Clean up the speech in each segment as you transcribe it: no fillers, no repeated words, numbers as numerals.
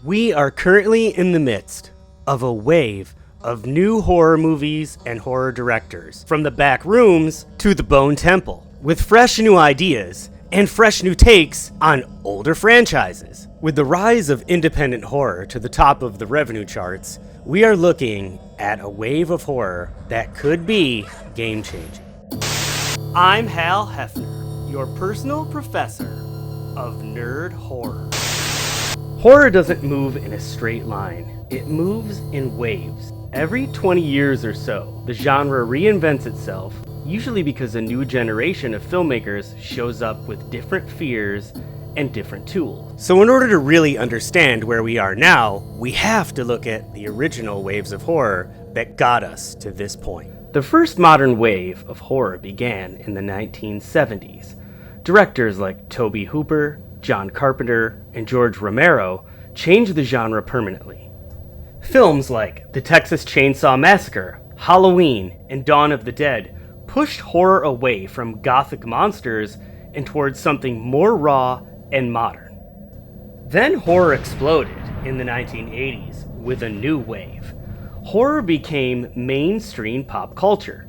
We are currently in the midst of a wave of new horror movies and horror directors, from the Backrooms to the Bone Temple, with fresh new ideas and fresh new takes on older franchises. With the rise of independent horror to the top of the revenue charts, we are looking at a wave of horror that could be game-changing. I'm Hal Hefner, your personal professor of nerd horror. Horror doesn't move in a straight line. It moves in waves. Every 20 years or so, the genre reinvents itself, usually because a new generation of filmmakers shows up with different fears and different tools. So in order to really understand where we are now, we have to look at the original waves of horror that got us to this point. The first modern wave of horror began in the 1970s. Directors like Tobe Hooper, John Carpenter, and George Romero changed the genre permanently. Films like The Texas Chain Saw Massacre, Halloween, and Dawn of the Dead pushed horror away from gothic monsters and towards something more raw and modern. Then horror exploded in the 1980s with a new wave. Horror became mainstream pop culture.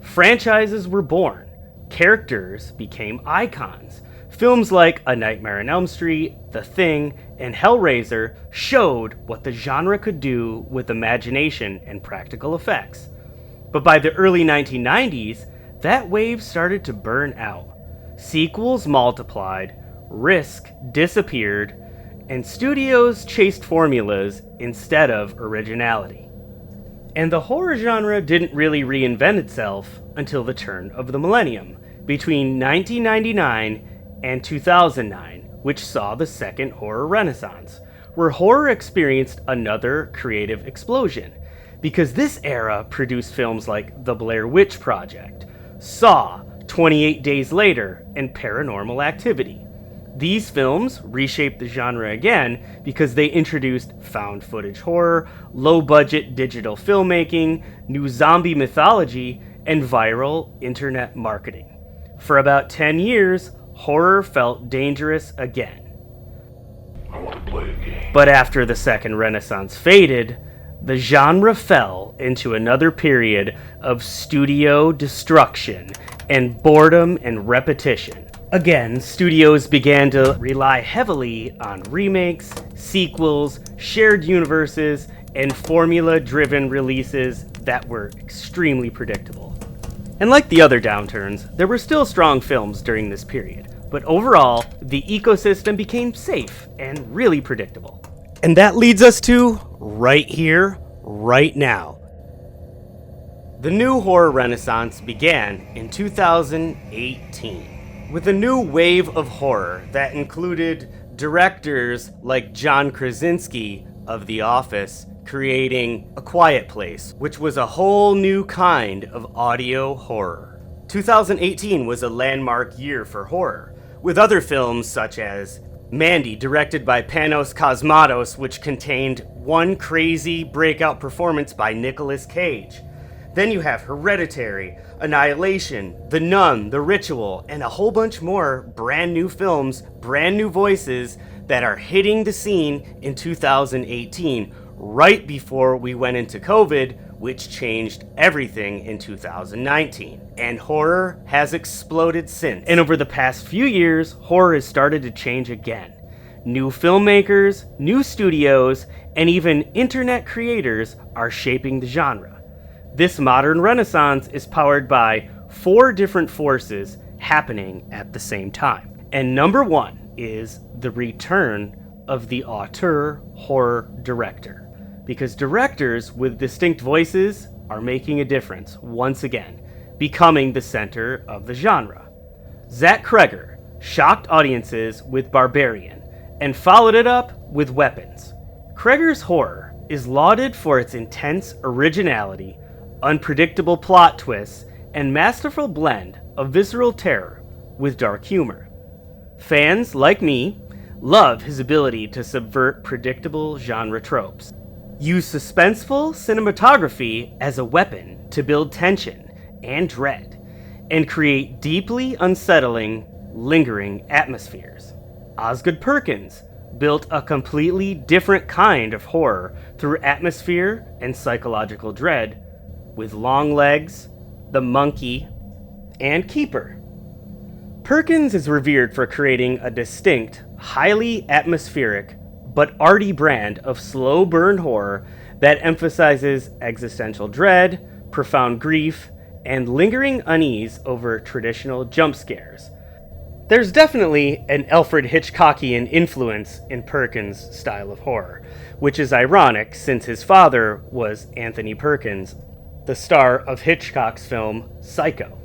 Franchises were born. Characters became icons. Films like A Nightmare on Elm Street, The Thing, and Hellraiser showed what the genre could do with imagination and practical effects. But by the early 1990s, that wave started to burn out. Sequels multiplied, risk disappeared, and studios chased formulas instead of originality. And the horror genre didn't really reinvent itself until the turn of the millennium, between 1999 and 2009, which saw the second horror renaissance, where horror experienced another creative explosion, because this era produced films like The Blair Witch Project, Saw, 28 Days Later, and Paranormal Activity. These films reshaped the genre again because they introduced found footage horror, low-budget digital filmmaking, new zombie mythology, and viral internet marketing. For about 10 years, horror felt dangerous again. I want to play a game. But after the second renaissance faded, the genre fell into another period of studio destruction and boredom and repetition. Again, studios began to rely heavily on remakes, sequels, shared universes, and formula-driven releases that were extremely predictable. And like the other downturns, there were still strong films during this period, but overall, the ecosystem became safe and really predictable. And that leads us to right here, right now. The new horror renaissance began in 2018 with a new wave of horror that included directors like John Krasinski of The Office creating A Quiet Place, which was a whole new kind of audio horror. 2018 was a landmark year for horror, with other films such as Mandy, directed by Panos Cosmatos, which contained one crazy breakout performance by Nicolas Cage. Then you have Hereditary, Annihilation, The Nun, The Ritual, and a whole bunch more brand new films, brand new voices that are hitting the scene in 2018, right before we went into COVID, which changed everything in 2019. And horror has exploded since. And over the past few years, horror has started to change again. New filmmakers, new studios, and even internet creators are shaping the genre. This modern renaissance is powered by 4 different forces happening at the same time. And number 1 is the return of the auteur horror director. Because directors with distinct voices are making a difference once again, becoming the center of the genre. Zach Cregger shocked audiences with Barbarian and followed it up with Weapons. Cregger's horror is lauded for its intense originality, unpredictable plot twists, and masterful blend of visceral terror with dark humor. Fans, like me, love his ability to subvert predictable genre tropes, use suspenseful cinematography as a weapon to build tension and dread, and create deeply unsettling, lingering atmospheres. Osgood Perkins, built a completely different kind of horror through atmosphere and psychological dread with Longlegs, The Monkey, and Keeper. Perkins is revered for creating a distinct, highly atmospheric, but arty brand of slow burn horror that emphasizes existential dread, profound grief, and lingering unease over traditional jump scares. There's definitely an Alfred Hitchcockian influence in Perkins' style of horror, which is ironic since his father was Anthony Perkins, the star of Hitchcock's film Psycho.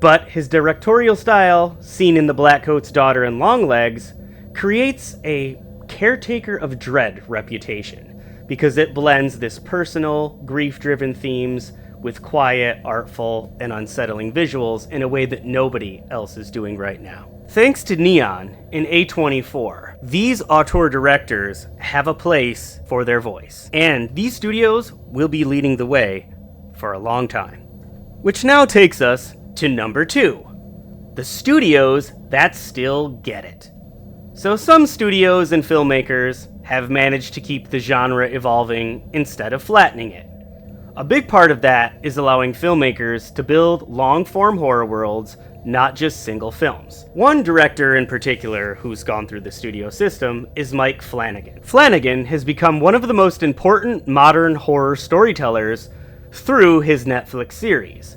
But his directorial style, seen in The Blackcoat's Daughter and Longlegs, creates a caretaker of dread reputation because it blends this personal, grief-driven themes with quiet, artful, and unsettling visuals in a way that nobody else is doing right now. Thanks to Neon and A24, these auteur directors have a place for their voice, and these studios will be leading the way for a long time. Which now takes us to number 2, the studios that still get it. So some studios and filmmakers have managed to keep the genre evolving instead of flattening it. A big part of that is allowing filmmakers to build long-form horror worlds, not just single films. One director in particular who's gone through the studio system is Mike Flanagan. Flanagan has become one of the most important modern horror storytellers through his Netflix series.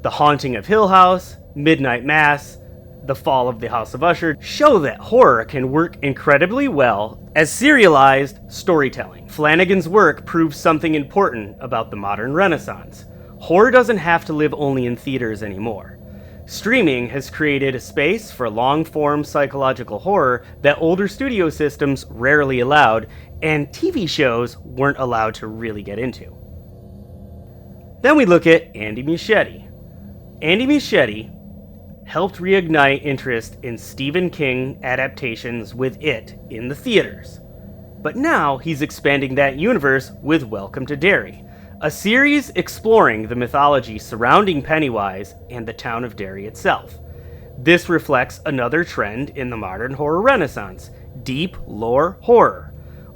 The Haunting of Hill House, Midnight Mass, The Fall of the House of Usher show that horror can work incredibly well as serialized storytelling. Flanagan's work proves something important about the modern Renaissance. Horror doesn't have to live only in theaters anymore. Streaming has created a space for long-form psychological horror that older studio systems rarely allowed, and TV shows weren't allowed to really get into. Then we look at Andy Muschietti. Andy Muschietti helped reignite interest in Stephen King adaptations with It in the theaters. But now he's expanding that universe with Welcome to Derry, a series exploring the mythology surrounding Pennywise and the town of Derry itself. This reflects another trend in the modern horror renaissance: deep lore horror.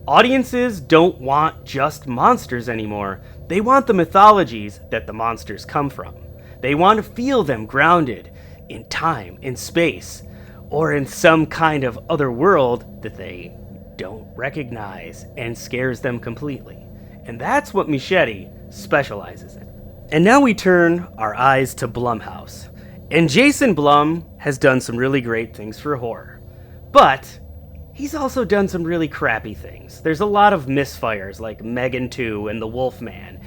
Audiences don't want just monsters anymore. They want the mythologies that the monsters come from. They want to feel them grounded in time, in space, or in some kind of other world that they don't recognize and scares them completely. And that's what Muschietti specializes in. And now we turn our eyes to Blumhouse. And Jason Blum has done some really great things for horror. But he's also done some really crappy things. There's a lot of misfires like Megan 2 and The Wolfman.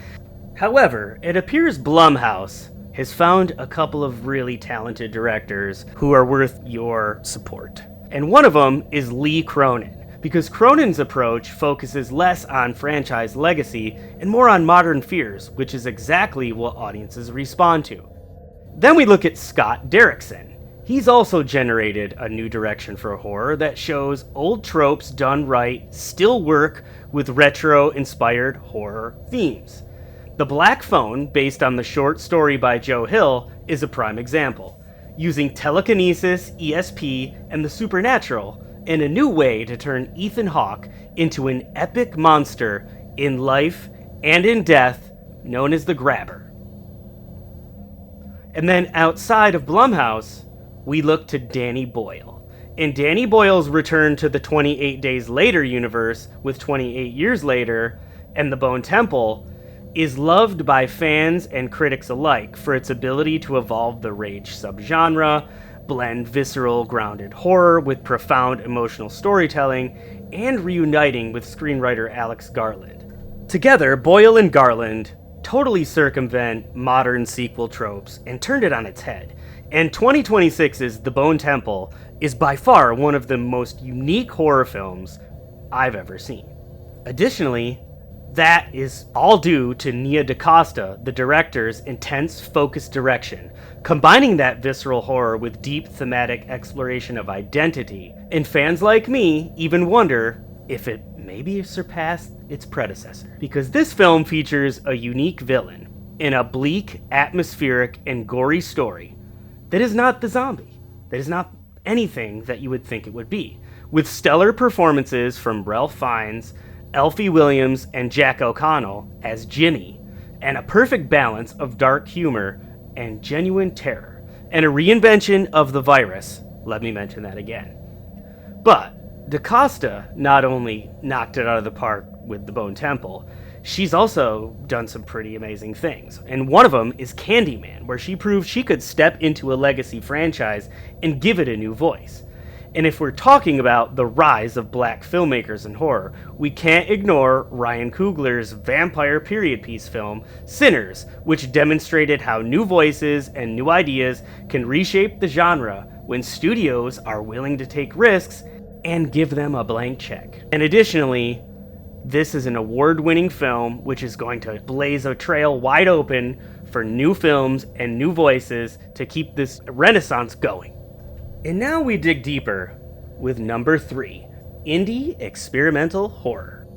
However, it appears Blumhouse has found a couple of really talented directors who are worth your support. And one of them is Lee Cronin, because Cronin's approach focuses less on franchise legacy and more on modern fears, which is exactly what audiences respond to. Then we look at Scott Derrickson. He's also generated a new direction for horror that shows old tropes done right still work with retro-inspired horror themes. The Black Phone, based on the short story by Joe Hill, is a prime example, using telekinesis, ESP, and the supernatural in a new way to turn Ethan Hawke into an epic monster in life and in death known as the Grabber. And then outside of Blumhouse, we look to Danny Boyle. In Danny Boyle's return to the 28 Days Later universe with 28 Years Later and The Bone Temple, is loved by fans and critics alike for its ability to evolve the rage subgenre, blend visceral, grounded horror with profound emotional storytelling, and reuniting with screenwriter Alex Garland. Together, Boyle and Garland totally circumvent modern sequel tropes and turned it on its head. And 2026's The Bone Temple is by far one of the most unique horror films I've ever seen. Additionally, that is all due to Nia DaCosta, the director's intense, focused direction, combining that visceral horror with deep thematic exploration of identity. And fans like me even wonder if it maybe surpassed its predecessor. Because this film features a unique villain in a bleak, atmospheric, and gory story that is not the zombie, that is not anything that you would think it would be. with stellar performances from Ralph Fiennes, Alfie Williams, and Jack O'Connell as Jimmy, and a perfect balance of dark humor and genuine terror, and a reinvention of the virus, let me mention that again. But DaCosta not only knocked it out of the park with The Bone Temple, she's also done some pretty amazing things. And one of them is Candyman, where she proved she could step into a legacy franchise and give it a new voice. And if we're talking about the rise of black filmmakers in horror, we can't ignore Ryan Coogler's vampire period piece film, Sinners, which demonstrated how new voices and new ideas can reshape the genre when studios are willing to take risks and give them a blank check. And additionally, this is an award-winning film which is going to blaze a trail wide open for new films and new voices to keep this renaissance going. And now we dig deeper with number 3, indie experimental horror.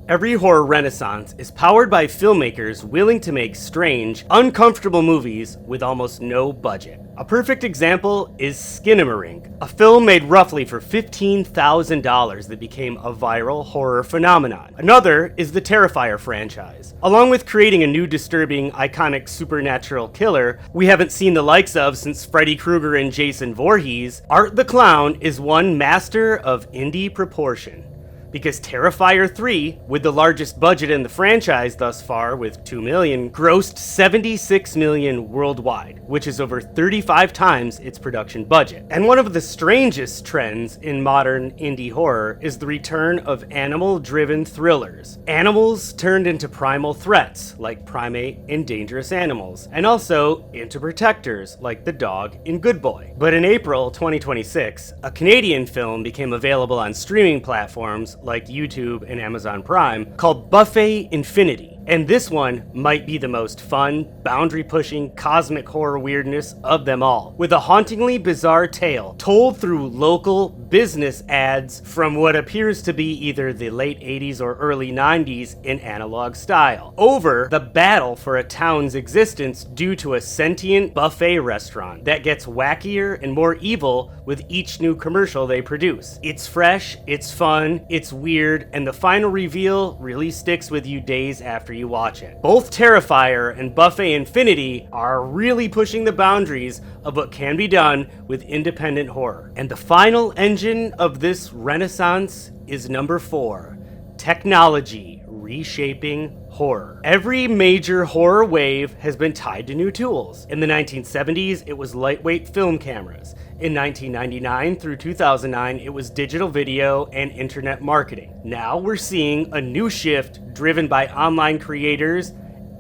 Every horror renaissance is powered by filmmakers willing to make strange, uncomfortable movies with almost no budget. A perfect example is Skinamarink, a film made roughly for $15,000 that became a viral horror phenomenon. Another is the Terrifier franchise. Along with creating a new disturbing, iconic supernatural killer we haven't seen the likes of since Freddy Krueger and Jason Voorhees, Art the Clown is one master of indie proportion. Because Terrifier 3, with the largest budget in the franchise thus far with $2 million, grossed $76 million worldwide, which is over 35 times its production budget. And one of the strangest trends in modern indie horror is the return of animal-driven thrillers. Animals turned into primal threats, like primate and dangerous animals, and also into protectors, like the dog in Good Boy. But in April 2026, a Canadian film became available on streaming platforms like YouTube and Amazon Prime, called Buffet Infinity. And this one might be the most fun, boundary-pushing, cosmic horror weirdness of them all, with a hauntingly bizarre tale told through local business ads from what appears to be either the late 80s or early 90s in analog style, over the battle for a town's existence due to a sentient buffet restaurant that gets wackier and more evil with each new commercial they produce. It's fresh, it's fun, it's weird, and the final reveal really sticks with you days after you watch it. Both Terrifier and Buffet Infinity are really pushing the boundaries of what can be done with independent horror. And the final engine of this renaissance is number 4, technology reshaping horror. Every major horror wave has been tied to new tools. In the 1970s, it was lightweight film cameras. In 1999 through 2009, it was digital video and internet marketing. Now we're seeing a new shift driven by online creators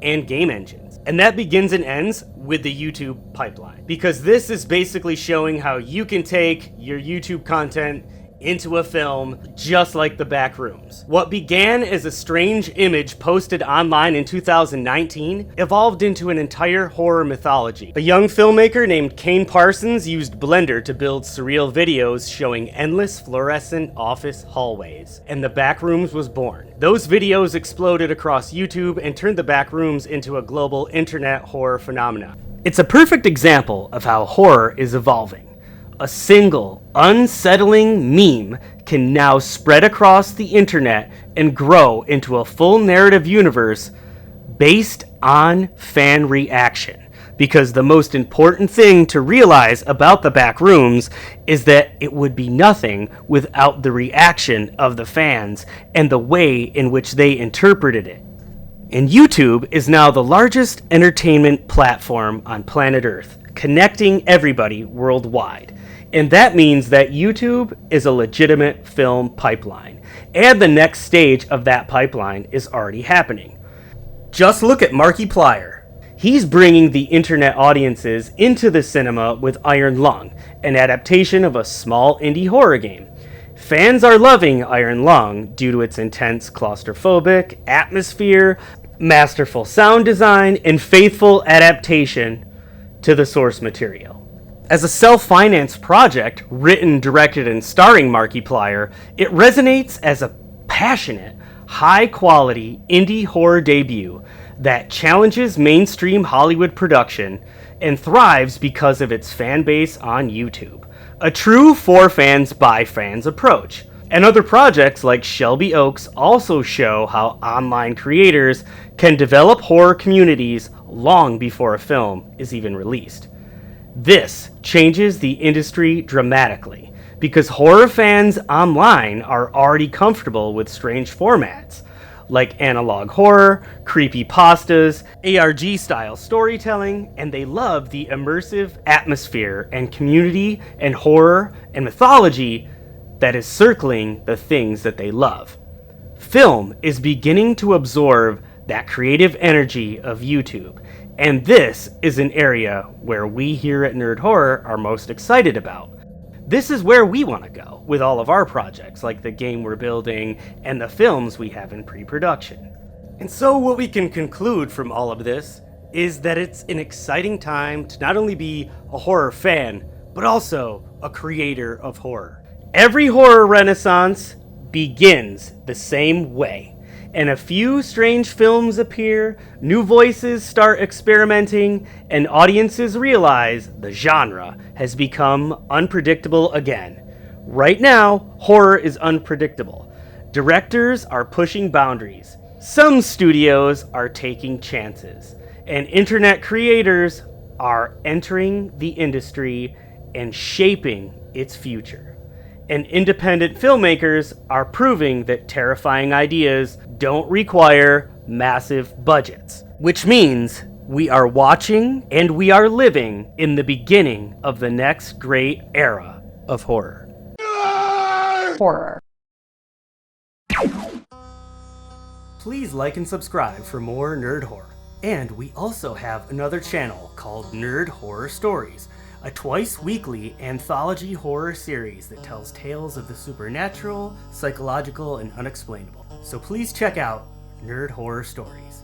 and game engines. And that begins and ends with the YouTube pipeline. Because this is basically showing how you can take your YouTube content into a film just like the Backrooms. What began as a strange image posted online in 2019 evolved into an entire horror mythology. A young filmmaker named Kane Parsons used Blender to build surreal videos showing endless fluorescent office hallways, and the Backrooms was born. Those videos exploded across YouTube and turned the Backrooms into a global internet horror phenomenon. It's a perfect example of how horror is evolving. A single, unsettling meme can now spread across the internet and grow into a full narrative universe based on fan reaction. Because the most important thing to realize about the Backrooms is that it would be nothing without the reaction of the fans and the way in which they interpreted it. And YouTube is now the largest entertainment platform on planet Earth, connecting everybody worldwide. And that means that YouTube is a legitimate film pipeline. And the next stage of that pipeline is already happening. Just look at Markiplier. He's bringing the internet audiences into the cinema with Iron Lung, an adaptation of a small indie horror game. Fans are loving Iron Lung due to its intense claustrophobic atmosphere, masterful sound design, and faithful adaptation to the source material. As a self-financed project, written, directed, and starring Markiplier, it resonates as a passionate, high-quality indie horror debut that challenges mainstream Hollywood production and thrives because of its fan base on YouTube. A true for fans by fans approach. And other projects like Shelby Oaks also show how online creators can develop horror communities long before a film is even released. This changes the industry dramatically because horror fans online are already comfortable with strange formats like analog horror, creepypastas, ARG style storytelling, and they love the immersive atmosphere and community and horror and mythology that is circling the things that they love. Film is beginning to absorb that creative energy of YouTube, and this is an area where we here at Nerd Horror are most excited about. This is where we want to go with all of our projects, like the game we're building and the films we have in pre-production. And so what we can conclude from all of this is that it's an exciting time to not only be a horror fan, but also a creator of horror. Every horror renaissance begins the same way. And a few strange films appear, new voices start experimenting, and audiences realize the genre has become unpredictable again. Right now, horror is unpredictable. Directors are pushing boundaries. Some studios are taking chances. And internet creators are entering the industry and shaping its future. And independent filmmakers are proving that terrifying ideas don't require massive budgets, which means we are watching and we are living in the beginning of the next great era of horror. Horror. Please like and subscribe for more Nerd Horror. And we also have another channel called Nerd Horror Stories, a twice-weekly anthology horror series that tells tales of the supernatural, psychological, and unexplainable. So please check out Nerd Horror Stories.